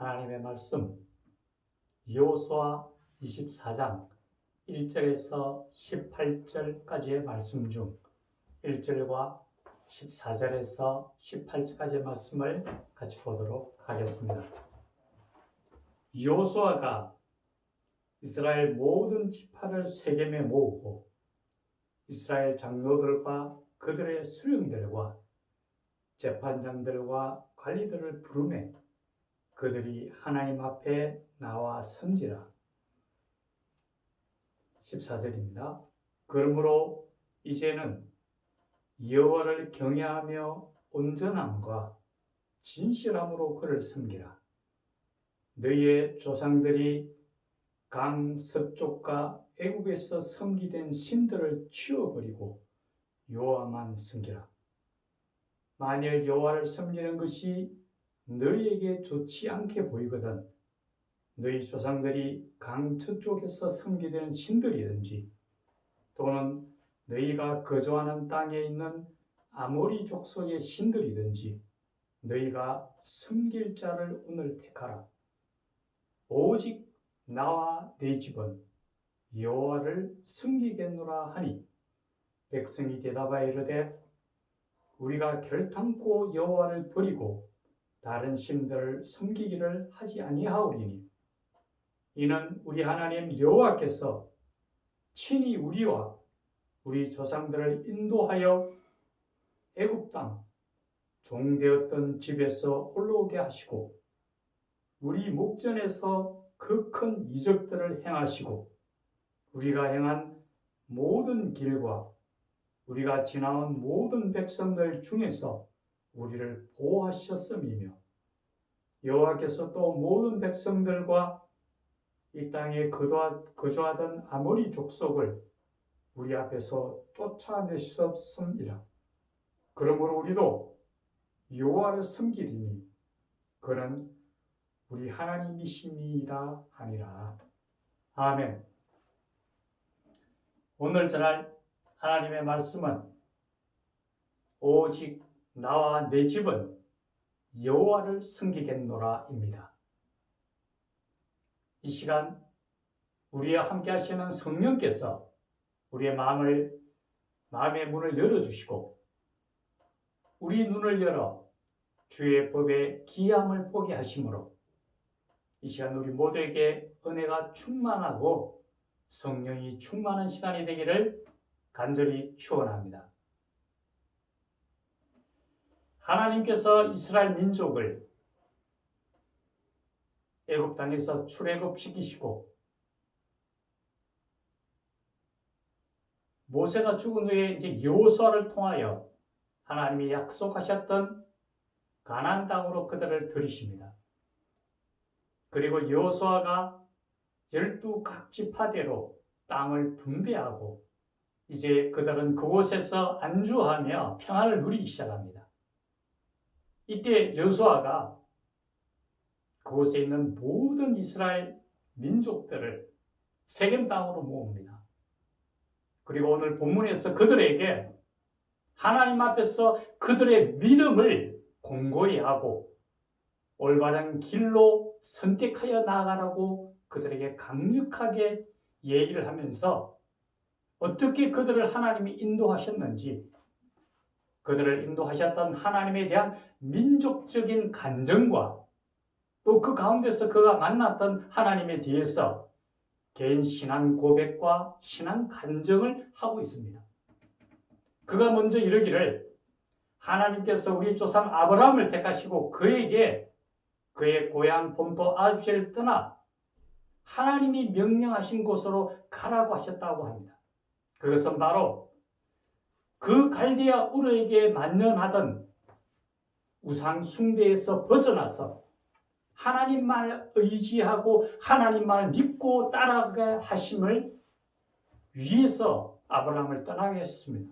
하나님의 말씀 여호수아 24장 1절에서 18절까지의 말씀 중 1절과 14절에서 18절까지의 말씀을 같이 보도록 하겠습니다. 여호수아가 이스라엘 모든 지파를 세겜에 모으고 이스라엘 장로들과 그들의 수령들과 재판장들과 관리들을 부르매 그들이 하나님 앞에 나와 선지라. 14절입니다. 그러므로 이제는 여호와를 경외하며 온전함과 진실함으로 그를 섬기라. 너희의 조상들이 강 서쪽과 애국에서 섬기던 신들을 치워버리고 여호와만 섬기라. 만일 여호와를 섬기는 것이 너희에게 좋지 않게 보이거든 너희 조상들이 강 저쪽에서 섬기던 신들이든지 또는 너희가 거주하는 땅에 있는 아모리 족속의 신들이든지 너희가 섬길 자를 오늘 택하라. 오직 나와 내 집은 여호와를 섬기겠노라 하니 백성이 대답하여 이르되 우리가 결탄코 여호와를 버리고 다른 신들을 섬기기를 하지 아니하오리니 이는 우리 하나님 여호와께서 친히 우리와 우리 조상들을 인도하여 애굽 땅 종되었던 집에서 올라오게 하시고 우리 목전에서 그 큰 이적들을 행하시고 우리가 행한 모든 길과 우리가 지나온 모든 백성들 중에서 우리를 보호하셨음이며 여호와께서 또 모든 백성들과 이 땅에 거주하던 아모리 족속을 우리 앞에서 쫓아내셨음이라. 그러므로 우리도 여호와를 섬기리니 그는 우리 하나님이심이라 하니라. 아멘. 오늘 전할 하나님의 말씀은 오직 나와 내 집은 여호와를 섬기겠노라입니다. 이 시간 우리와 함께 하시는 성령께서 우리의 마음의 문을 열어주시고 우리 눈을 열어 주의 법의 기함을 보게 하심으로 이 시간 우리 모두에게 은혜가 충만하고 성령이 충만한 시간이 되기를 간절히 축원합니다. 하나님께서 이스라엘 민족을 애굽 땅에서 출애굽시키시고 모세가 죽은 후에 이제 여호수아를 통하여 하나님이 약속하셨던 가나안 땅으로 그들을 들이십니다. 그리고 여호수아가 12각 지파대로 땅을 분배하고 이제 그들은 그곳에서 안주하며 평안을 누리기 시작합니다. 이때 여호수아가 그곳에 있는 모든 이스라엘 민족들을 세겜 땅으로 모읍니다. 그리고 오늘 본문에서 그들에게 하나님 앞에서 그들의 믿음을 공고히 하고 올바른 길로 선택하여 나아가라고 그들에게 강력하게 얘기를 하면서 어떻게 그들을 하나님이 인도하셨는지 그들을 인도하셨던 하나님에 대한 민족적인 간증과 또 그 가운데서 그가 만났던 하나님에 대해서 개인 신앙 고백과 신앙 간증을 하고 있습니다. 그가 먼저 이르기를 하나님께서 우리 조상 아브라함을 택하시고 그에게 그의 고향 본토 아비를 떠나 하나님이 명령하신 곳으로 가라고 하셨다고 합니다. 그것은 바로 그 갈대아 우르에게 만연하던 우상 숭배에서 벗어나서 하나님 말 의지하고 하나님 말 믿고 따라가게 하심을 위해서 아브라함을 떠나게 했습니다.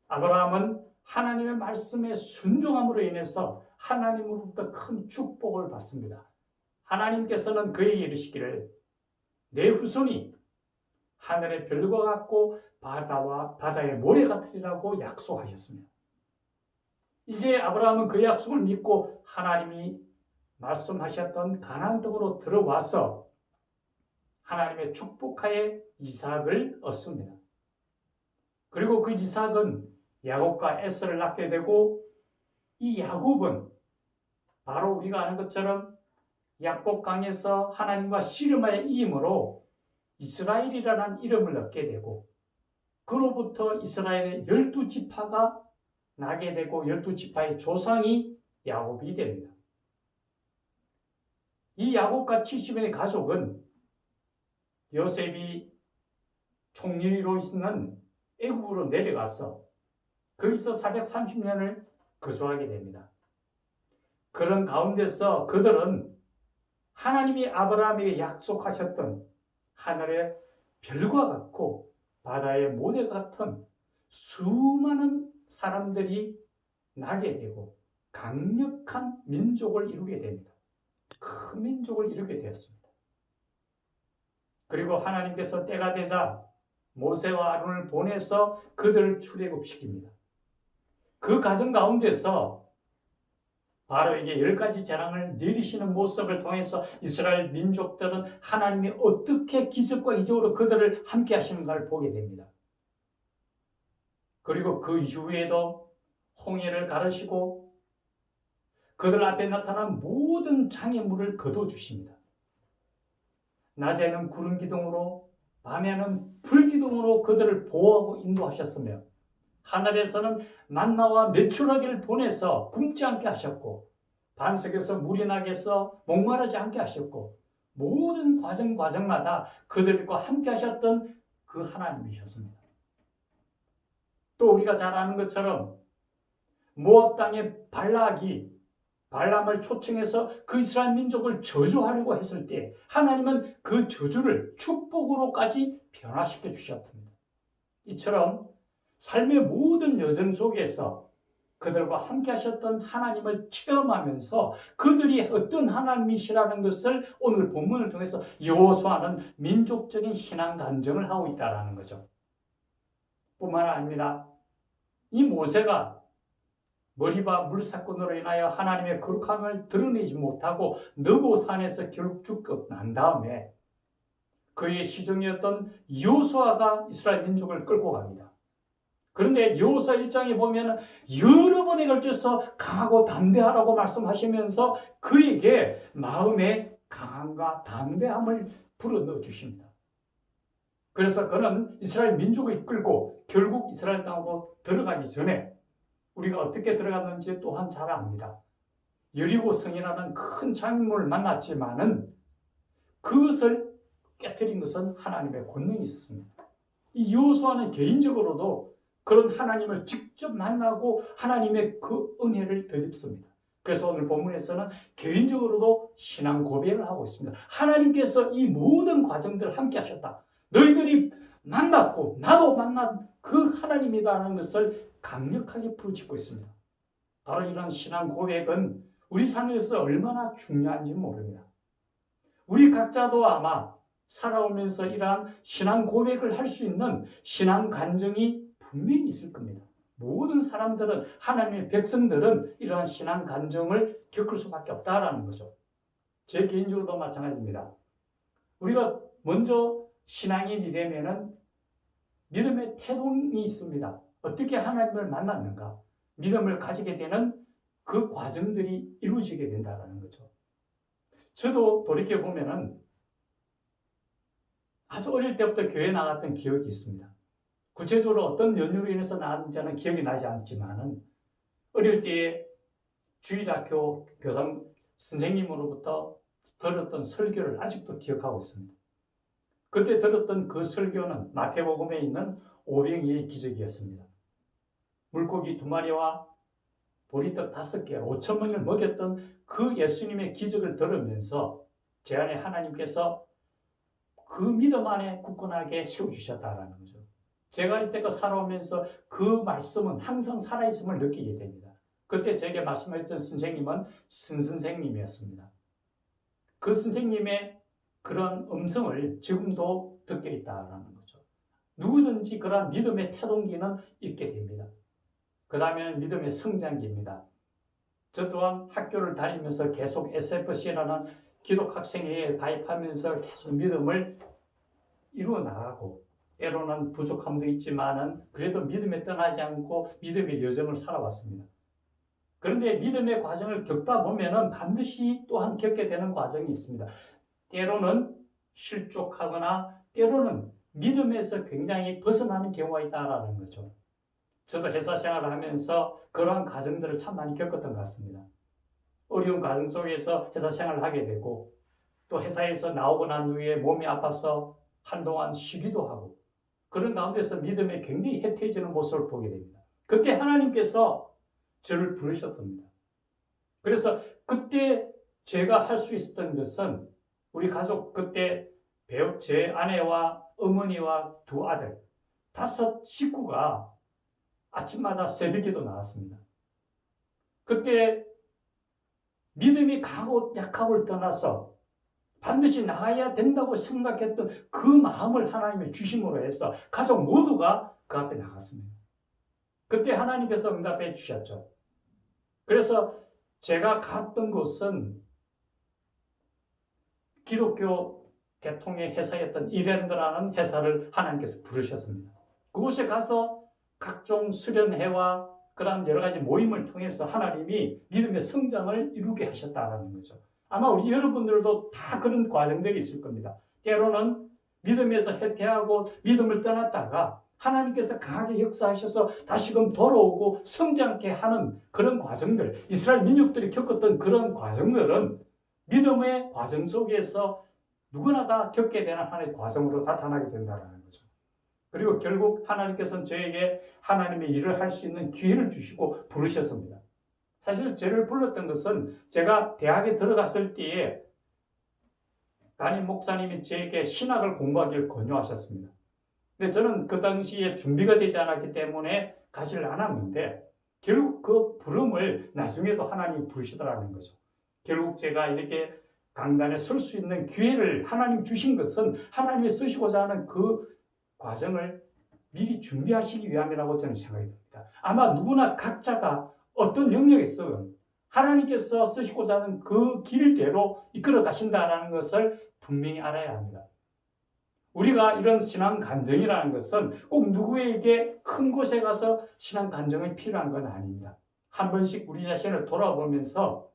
아브라함은 하나님의 말씀에 순종함으로 인해서 하나님으로부터 큰 축복을 받습니다. 하나님께서는 그에게 이르시기를 내 후손이 하늘의 별과 같고 바다의 모래 같으리라고 약속하셨습니다. 이제 아브라함은 그 약속을 믿고 하나님이 말씀하셨던 가나안 땅으로 들어와서 하나님의 축복하에 이삭을 얻습니다. 그리고 그 이삭은 야곱과 에서를 낳게 되고, 이 야곱은 바로 우리가 아는 것처럼 약복강에서 하나님과 씨름하여 이김으로 이스라엘이라는 이름을 얻게 되고, 그로부터 이스라엘의 12지파가 나게 되고 12지파의 조상이 야곱이 됩니다. 이 야곱과 70인의 가족은 요셉이 총리로 있는 애굽으로 내려가서 거기서 430년을 거주하게 됩니다. 그런 가운데서 그들은 하나님이 아브라함에게 약속하셨던 하늘의 별과 같고 바다의 모래 같은 수많은 사람들이 나게 되고 강력한 민족을 이루게 됩니다. 큰 민족을 이루게 되었습니다. 그리고 하나님께서 때가 되자 모세와 아론을 보내서 그들을 출애굽시킵니다. 그 과정 가운데서 바로에게 10가지 재앙을 내리시는 모습을 통해서 이스라엘 민족들은 하나님이 어떻게 기적과 이적으로 그들을 함께 하시는가를 보게 됩니다. 그리고 그 이후에도 홍해를 가르시고 그들 앞에 나타난 모든 장애물을 거둬주십니다. 낮에는 구름 기둥으로, 밤에는 불 기둥으로 그들을 보호하고 인도하셨으며, 하늘에서는 만나와 메추라기를 보내서 굶지 않게 하셨고, 반석에서 물이 나게 해서 목마르지 않게 하셨고, 모든 과정마다 그들과 함께 하셨던 그 하나님이셨습니다. 또 우리가 잘 아는 것처럼 모압 땅의 발락이 발람을 초청해서 그 이스라엘 민족을 저주하려고 했을 때 하나님은 그 저주를 축복으로까지 변화시켜 주셨습니다. 이처럼 삶의 모든 여정 속에서 그들과 함께 하셨던 하나님을 체험하면서 그들이 어떤 하나님이시라는 것을 오늘 본문을 통해서 여호수아는 민족적인 신앙 간증을 하고 있다는 거죠. 뿐만 아닙니다. 이 모세가 머리바 물사건으로 인하여 하나님의 거룩함을 드러내지 못하고 느보산에서 결국 죽고 난 다음에 그의 시종이었던 여호수아가 이스라엘 민족을 끌고 갑니다. 그런데 여호수아 1장에 보면 여러 번에 걸쳐서 강하고 담대하라고 말씀하시면서 그에게 마음의 강함과 담대함을 불어넣어 주십니다. 그래서 그는 이스라엘 민족을 이끌고 결국 이스라엘 땅으로 들어가기 전에 우리가 어떻게 들어갔는지 또한 잘 압니다. 여리고 성이라는 큰 장애물을 만났지만은 그것을 깨뜨린 것은 하나님의 권능이 있었습니다. 이 여호수아는 개인적으로도 그런 하나님을 직접 만나고 하나님의 그 은혜를 덧입습니다. 그래서 오늘 본문에서는 개인적으로도 신앙 고백을 하고 있습니다. 하나님께서 이 모든 과정들을 함께 하셨다. 너희들이 만났고 나도 만난 그 하나님이라는 것을 강력하게 부르짖고 있습니다. 바로 이런 신앙 고백은 우리 삶에서 얼마나 중요한지 모릅니다. 우리 각자도 아마 살아오면서 이러한 신앙 고백을 할 수 있는 신앙 간증이 분명히 있을 겁니다. 모든 사람들은, 하나님의 백성들은 이러한 신앙 간증을 겪을 수밖에 없다라는 거죠. 제 개인적으로도 마찬가지입니다. 우리가 먼저 신앙인이 되면은 믿음의 태동이 있습니다. 어떻게 하나님을 만났는가? 믿음을 가지게 되는 그 과정들이 이루어지게 된다는 거죠. 저도 돌이켜보면은 아주 어릴 때부터 교회 나갔던 기억이 있습니다. 구체적으로 어떤 연유로 인해서 나왔는지는 기억이 나지 않지만은 어릴 때에 주일학교 교장 선생님으로부터 들었던 설교를 아직도 기억하고 있습니다. 그때 들었던 그 설교는 마태복음에 있는 오병이의 기적이었습니다. 물고기 2마리와 보리떡 5개, 5,000명을 먹였던 그 예수님의 기적을 들으면서 제 안에 하나님께서 그 믿음 안에 굳건하게 세워주셨다라는 거죠. 제가 이때껏 살아오면서 그 말씀은 항상 살아있음을 느끼게 됩니다. 그때 제게 말씀하셨던 선생님은 선생님이었습니다. 그 선생님의 그런 음성을 지금도 듣게 있다는 거죠. 누구든지 그런 믿음의 태동기는 있게 됩니다. 그 다음에는 믿음의 성장기입니다. 저 또한 학교를 다니면서 계속 SFC라는 기독학생회에 가입하면서 계속 믿음을 이루어 나가고, 때로는 부족함도 있지만은 그래도 믿음에 떠나지 않고 믿음의 여정을 살아왔습니다. 그런데 믿음의 과정을 겪다 보면은 반드시 또한 겪게 되는 과정이 있습니다. 때로는 실족하거나 때로는 믿음에서 굉장히 벗어나는 경우가 있다라는 거죠. 저도 회사 생활을 하면서 그러한 과정들을 참 많이 겪었던 것 같습니다. 어려운 과정 속에서 회사 생활을 하게 되고, 또 회사에서 나오고 난 후에 몸이 아파서 한동안 쉬기도 하고, 그런 가운데서 믿음에 굉장히 해태해지는 모습을 보게 됩니다. 그때 하나님께서 저를 부르셨답니다. 그래서 그때 제가 할 수 있었던 것은, 우리 가족 그때 제 아내와 어머니와 두 아들 5 식구가 아침마다 새벽기도 나왔습니다. 그때 믿음이 강하고 약하고를 떠나서 반드시 나가야 된다고 생각했던 그 마음을 하나님이 주심으로 해서 가족 모두가 그 앞에 나갔습니다. 그때 하나님께서 응답해 주셨죠. 그래서 제가 갔던 곳은 기독교 대통의 회사였던 이랜드라는 회사를 하나님께서 부르셨습니다. 그곳에 가서 각종 수련회와 그런 여러 가지 모임을 통해서 하나님이 믿음의 성장을 이루게 하셨다는 거죠. 아마 우리 여러분들도 다 그런 과정들이 있을 겁니다. 때로는 믿음에서 해태하고 믿음을 떠났다가 하나님께서 강하게 역사하셔서 다시금 돌아오고 성장케 하는 그런 과정들, 이스라엘 민족들이 겪었던 그런 과정들은 믿음의 과정 속에서 누구나 다 겪게 되는 하나의 과정으로 나타나게 된다는 거죠. 그리고 결국 하나님께서는 저에게 하나님의 일을 할 수 있는 기회를 주시고 부르셨습니다. 사실 저를 불렀던 것은 제가 대학에 들어갔을 때에 담임 목사님이 저에게 신학을 공부하기를 권유하셨습니다. 근데 저는 그 당시에 준비가 되지 않았기 때문에 가지를 않았는데, 결국 그 부름을 나중에도 하나님이 부르시더라는 거죠. 결국 제가 이렇게 강단에 설 수 있는 기회를 하나님 주신 것은 하나님이 쓰시고자 하는 그 과정을 미리 준비하시기 위함이라고 저는 생각이 듭니다. 아마 누구나 각자가 어떤 영역에서 하나님께서 쓰시고자 하는 그 길대로 이끌어 가신다는 것을 분명히 알아야 합니다. 우리가 이런 신앙 간증이라는 것은 꼭 누구에게 큰 곳에 가서 신앙 간증이 필요한 건 아닙니다. 한 번씩 우리 자신을 돌아보면서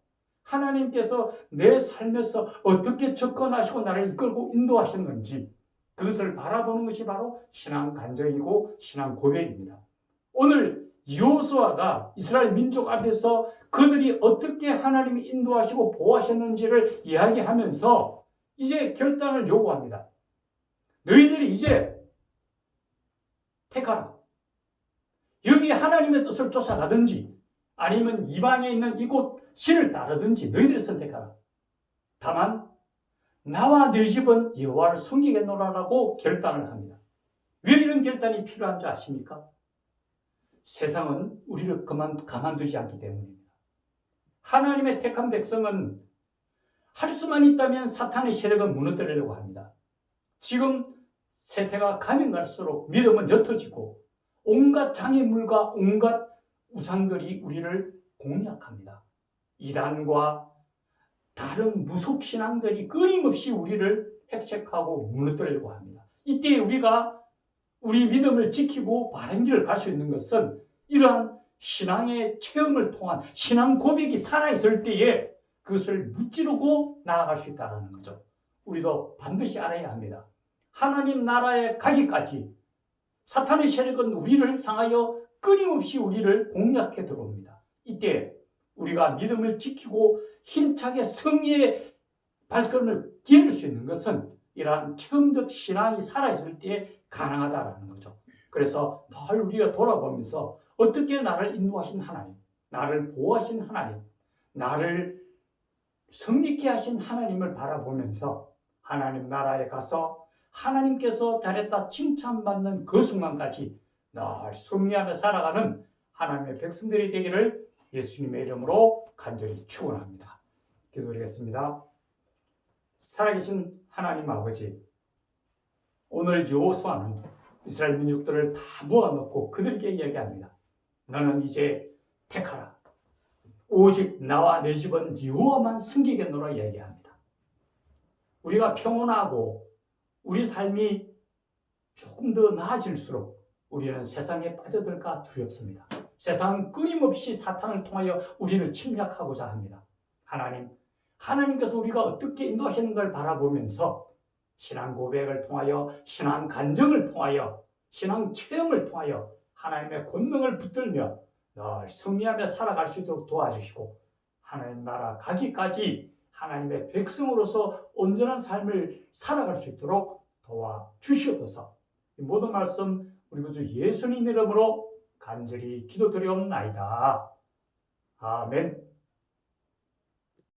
하나님께서 내 삶에서 어떻게 접근하시고 나를 이끌고 인도하셨는지, 그것을 바라보는 것이 바로 신앙 간증이고 신앙 고백입니다. 오늘 여호수아가 이스라엘 민족 앞에서 그들이 어떻게 하나님이 인도하시고 보호하셨는지를 이야기하면서 이제 결단을 요구합니다. 너희들이 이제 택하라. 여기 하나님의 뜻을 쫓아가든지 아니면 이방에 있는 이곳 신을 따르든지 너희들이 선택하라. 다만 나와 네 집은 여호와를 섬기겠노라라고 결단을 합니다. 왜 이런 결단이 필요한 줄 아십니까? 세상은 우리를 가만두지 않기 때문입니다. 하나님의 택한 백성은 할 수만 있다면 사탄의 세력을 무너뜨리려고 합니다. 지금 세태가 가면 갈수록 믿음은 옅어지고 온갖 장애물과 온갖 우상들이 우리를 공략합니다. 이단과 다른 무속신앙들이 끊임없이 우리를 획책하고 무너뜨리려고 합니다. 이때 우리가 우리 믿음을 지키고 바른 길을 갈 수 있는 것은 이러한 신앙의 체험을 통한 신앙 고백이 살아있을 때에 그것을 무찌르고 나아갈 수 있다는 거죠. 우리도 반드시 알아야 합니다. 하나님 나라에 가기까지 사탄의 세력은 우리를 향하여 끊임없이 우리를 공략해 들어옵니다. 이때 우리가 믿음을 지키고 힘차게 승리의 발걸음을 기울일 수 있는 것은 이러한 체험적 신앙이 살아있을 때에 가능하다는 거죠. 그래서 늘 우리가 돌아보면서 어떻게 나를 인도하신 하나님, 나를 보호하신 하나님, 나를 성립케 하신 하나님을 바라보면서 하나님 나라에 가서 하나님께서 잘했다 칭찬받는 그 순간까지 늘 승리하며 살아가는 하나님의 백성들이 되기를 예수님의 이름으로 간절히 축원합니다. 기도드리겠습니다. 살아계신 하나님 아버지, 오늘 여호수아는 이스라엘 민족들을 다 모아놓고 그들에게 이야기합니다. 너는 이제 택하라. 오직 나와 내 집은 여호와만 섬기겠노라 얘기합니다. 우리가 평온하고 우리 삶이 조금 더 나아질수록 우리는 세상에 빠져들까 두렵습니다. 세상은 끊임없이 사탄을 통하여 우리를 침략하고자 합니다. 하나님께서 우리가 어떻게 인도하셨는가를 바라보면서 신앙 고백을 통하여, 신앙 간증을 통하여, 신앙 체험을 통하여 하나님의 권능을 붙들며 늘 승리하며 살아갈 수 있도록 도와주시고, 하나님 나라 가기까지 하나님의 백성으로서 온전한 삶을 살아갈 수 있도록 도와주시옵소서. 이 모든 말씀 우리 구주 예수님 이름으로 간절히 기도드리옵나이다. 아멘.